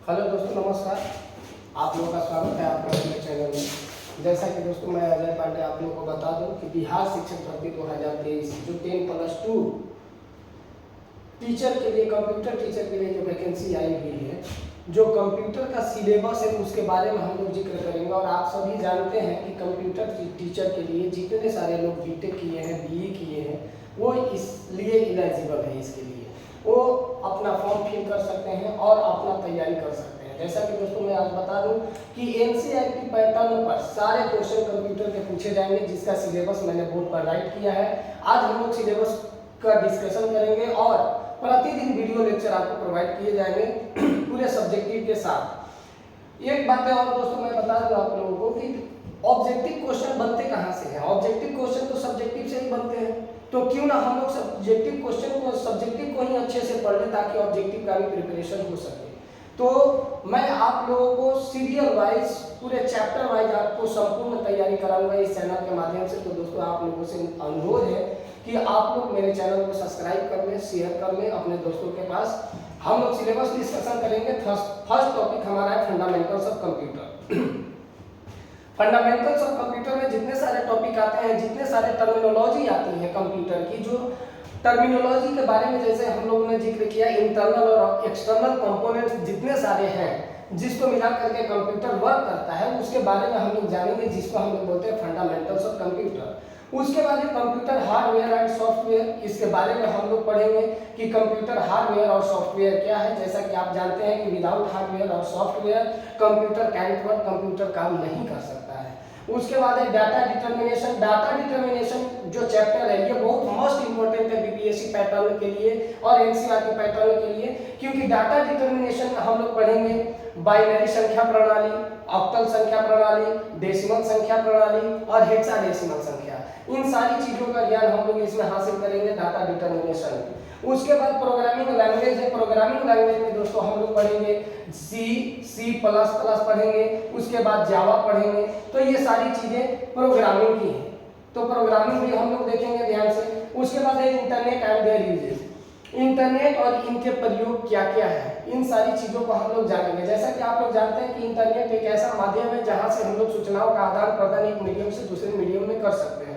Hello दोस्तों, नमस्कार। आप लोगों का स्वागत है आपका अपने चैनल में। जैसा कि दोस्तों मैं अजय पांडे आप लोगों को बता दूं कि बिहार शिक्षक भर्ती 2023 जो 10+2 टीचर के लिए, कंप्यूटर टीचर के लिए जो वैकेंसी आई हुई है, जो कंप्यूटर का सिलेबस है उसके बारे में हम लोग जिक्र करेंगे। और आप सभी जानते हैं कि कंप्यूटर टीचर के लिए जितने सारे लोग बीटेक किए हैं, बीई किए हैं, वो इसलिए इलिजिबल है। इसके लिए वो अपना फॉर्म फिल कर सकते हैं और अपना तैयारी कर सकते हैं। जैसा कि दोस्तों मैं आज बता दूं कि एनसीईआरटी पैटर्न पर सारे क्वेश्चन कंप्यूटर के पूछे जाएंगे, जिसका सिलेबस मैंने बोर्ड पर राइट किया है। आज हम लोग सिलेबस का डिस्कशन करेंगे और प्रतिदिन वीडियो लेक्चर आपको प्रोवाइड किए जाएंगे पूरे सब्जेक्टिव के साथ। एक बात है और दोस्तों मैं बता दूं आप लोगों को कि ऑब्जेक्टिव क्वेश्चन बनते कहाँ से हैं। ऑब्जेक्टिव क्वेश्चन तो सब्जेक्टिव से ही बनते हैं, तो क्यों ना हम लोग सब्जेक्टिव क्वेश्चन को, सब्जेक्टिव को ही अच्छे से पढ़ लें ताकि ऑब्जेक्टिव का भी प्रिपरेशन हो सके। तो मैं आप लोगों को सीरियल वाइज, पूरे चैप्टर वाइज आपको संपूर्ण तैयारी कराऊंगा इस चैनल के माध्यम से। तो दोस्तों आप लोगों से अनुरोध है कि आप लोग मेरे चैनल को सब्सक्राइब कर लें, शेयर कर लें अपने दोस्तों के पास। हम लोग सिलेबस डिस्कशन करेंगे। फर्स्ट टॉपिक हमारा है fundamentals of computer. Fundamentals of computer में जितने सारे टॉपिक आते हैं, जितने सारे टर्मिनोलॉजी आती है कंप्यूटर की, जो टर्मिनोलॉजी के बारे में जैसे हम लोगों ने जिक्र किया, इंटरनल और एक्सटर्नल कंपोनेंट्स जितने सारे हैं जिसको मिला करके कंप्यूटर वर्क करता है, उसके बारे में हम लोग जानेंगे, जिसको हम लोग बोलते हैं फंडामेंटल्स ऑफ कंप्यूटर। उसके बाद कंप्यूटर हार्डवेयर एंड सॉफ्टवेयर, इसके बारे में हम लोग पढ़ेंगे कि कंप्यूटर हार्डवेयर और सॉफ्टवेयर क्या है। जैसा कि आप जानते हैं कि विदाउट हार्डवेयर और software computer can't work, computer काम नहीं कर सकता है। उसके बाद है डाटा डिटर्मिनेशन। डाटा डिटर्मिनेशन जो चैप्टर है, ये बहुत मोस्ट इंपोर्टेंट है बीपीएससी पैटर्न के लिए और एनसीईआरटी पैटर्न के लिए, क्योंकि डाटा डिटर्मिनेशन में हम लोग पढ़ेंगे बाइनरी संख्या प्रणाली, ऑक्टल संख्या प्रणाली, डेसिमल संख्या प्रणाली और हेक्साडेसिमल संख्या। इन सारी चीजों का ज्ञान हम लोग इसमें हासिल करेंगे डाटा डिटर्मिनेशन। उसके बाद प्रोग्रामिंग लैंग्वेज है। प्रोग्रामिंग लैंग्वेज में दोस्तों हम लोग पढ़ेंगे सी प्लस प्लस पढ़ेंगे, उसके बाद जावा पढ़ेंगे। तो ये सारी चीजें प्रोग्रामिंग की हैं, तो प्रोग्रामिंग भी हम लोग देखेंगे ध्यान से। उसके बाद है internet and there uses. Internet और इनके प्रयोग क्या क्या है, इन सारी चीजों को हम लोग जानेंगे। जैसा कि आप लोग जानते हैं कि इंटरनेट एक ऐसा माध्यम है जहां से हम लोग सूचनाओं का आदान प्रदान एक मीडियम से दूसरे मीडियम में कर सकते हैं।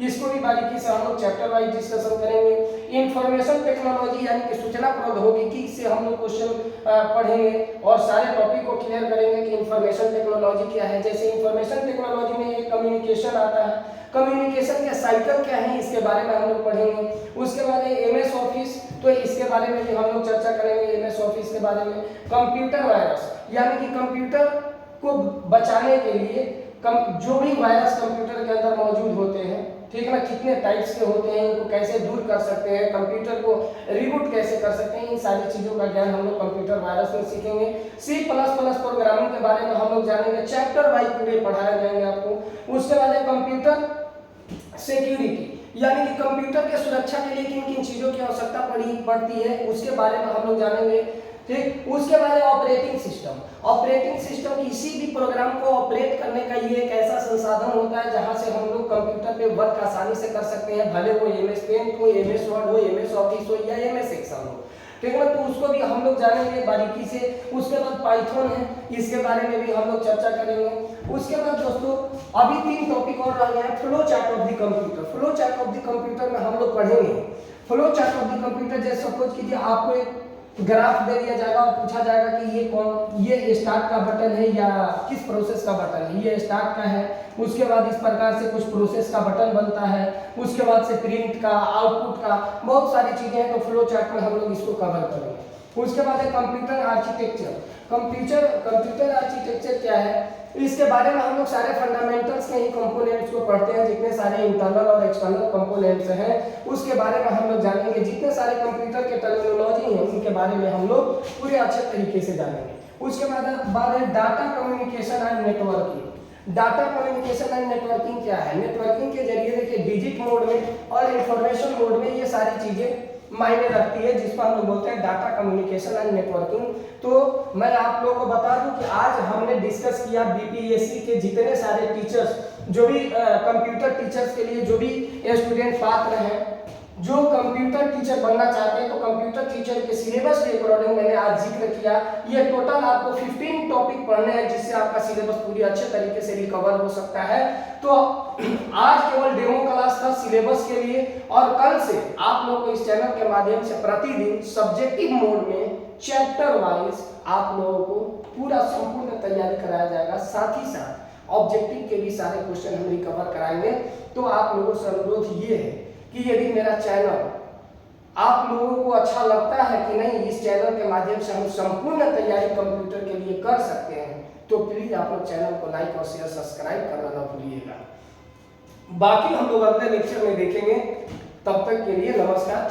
इसको भी बारीकी से हम लोग चैप्टर वाइज डिस्कशन करेंगे। इंफॉर्मेशन टेक्नोलॉजी यानी कि सूचना प्रौद्योगिकी से हम लोग क्वेश्चन पढ़ेंगे और सारे टॉपिक को क्लियर करेंगे कि इंफॉर्मेशन टेक्नोलॉजी क्या है। जैसे इंफॉर्मेशन टेक्नोलॉजी में एक कम्युनिकेशन आता है, कम्युनिकेशन के साइकिल क्या है, इसके बारे में हम लोग पढ़ेंगे। उसके बाद एमएस ऑफिस, तो इसके बारे में भी हम लोग चर्चा करेंगे एमएस ऑफिस के बारे में। कंप्यूटर वायरस यानी कि कंप्यूटर को बचाने के लिए जो भी वायरस कंप्यूटर के अंदर मौजूद होते हैं, ठीक है ना, कितने टाइप्स के होते हैं, इनको कैसे दूर कर सकते हैं, कंप्यूटर को रिबूट कैसे कर सकते हैं, इन सारी चीजों का ज्ञान हम लोग कंप्यूटर वायरस में सीखेंगे। सी प्लस प्लस प्रोग्रामिंग के बारे में हम लोग जानेंगे, चैप्टर वाइज पूरे पढ़ाए जाएंगे आपको। उसके बाद है कंप्यूटर सिक्योरिटी यानी कि कंप्यूटर के सुरक्षा के लिए किन किन चीजों की आवश्यकता पड़ती है, उसके बारे में हम लोग जानेंगे। ठीक, उसके बाद ऑपरेटिंग सिस्टम। ऑपरेटिंग सिस्टम किसी भी प्रोग्राम को ऑपरेट करने का ये एक ऐसा संसाधन होता है जहां से हम लोग कंप्यूटर पे वर्क आसानी से कर सकते हैं, भले वो एमएस पेंट हो, एमएस वर्ड हो, एमएस ऑफिस हो या एमएस एक्सेल हो, ठीक है ना, तो उसको भी हम लोग जानेंगे बारीकी से। उसके बाद पाइथन है, इसके बारे में भी हम लोग चर्चा करेंगे। उसके बाद दोस्तों अभी 3 टॉपिक और रह गए हैं। Flow chart of the computer. Flow chart of the computer में हम लोग पढ़ेंगे flow chart of the computer. जैसे सपोज कीजिए आपको एक ग्राफ दे दिया जाएगा और पूछा जाएगा कि ये स्टार्ट का बटन है या किस प्रोसेस का बटन है, ये स्टार्ट का है। उसके बाद इस प्रकार से कुछ प्रोसेस का बटन बनता है, उसके बाद से प्रिंट का, आउटपुट का, बहुत सारी चीजें हैं, तो फ्लो चार्ट में हम लोग इसको कवर करेंगे। उसके बाद है कंप्यूटर आर्किटेक्चर। कंप्यूटर आर्किटेक्चर क्या है, इसके बारे में हम लोग सारे फंडामेंटल्स के ही कंपोनेंट्स को पढ़ते हैं। जितने सारे इंटरनल और एक्सटर्नल कंपोनेंट्स हैं उसके बारे में हम लोग जानेंगे। जितने सारे कंप्यूटर के टर्मिनोलॉजी हैं उनके बारे में हम लोग पूरे अच्छे तरीके से जानेंगे। उसके बाद है data communication and networking. Data communication and networking क्या है, नेटवर्किंग के जरिए देखिए डिजिट मोड में और इंफॉर्मेशन मोड में ये सारी चीजें मायने रखती है, जिसको हम लोग बोलते हैं डाटा कम्युनिकेशन एंड नेटवर्किंग। तो मैं आप लोगों को बता दूं कि आज हमने डिस्कस किया बीपीएससी के जितने सारे टीचर्स, जो भी कंप्यूटर टीचर्स के लिए जो भी स्टूडेंट पात्र हैं, जो कंप्यूटर टीचर बनना चाहते हैं तो कंप्यूटर टीचर के सिलेबस के अकॉर्डिंग मैंने आज जिक्र किया। ये टोटल आपको 15 टॉपिक पढ़ने हैं जिससे आपका सिलेबस पूरी अच्छे तरीके से रिकवर हो सकता है। तो आज केवल डेमो क्लास था सिलेबस के लिए, और कल से आप लोग को इस चैनल के माध्यम से प्रतिदिन सब्जेक्टिव मोड में चैप्टर वाइज आप लोगों को पूरा संपूर्ण तैयारी कराया जाएगा। साथ ही साथ ऑब्जेक्टिव के भी सारे क्वेश्चन हम रिकवर कराएंगे। तो आप लोगों से अनुरोध ये है कि यदि मेरा चैनल आप लोगों को अच्छा लगता है कि नहीं, इस चैनल के माध्यम से हम संपूर्ण तैयारी कंप्यूटर के लिए कर सकते हैं, तो प्लीज आप लोग चैनल को लाइक और शेयर सब्सक्राइब करना ना भूलिएगा। बाकी हम लोग अगले लेक्चर में देखेंगे। तब तक के लिए नमस्कार।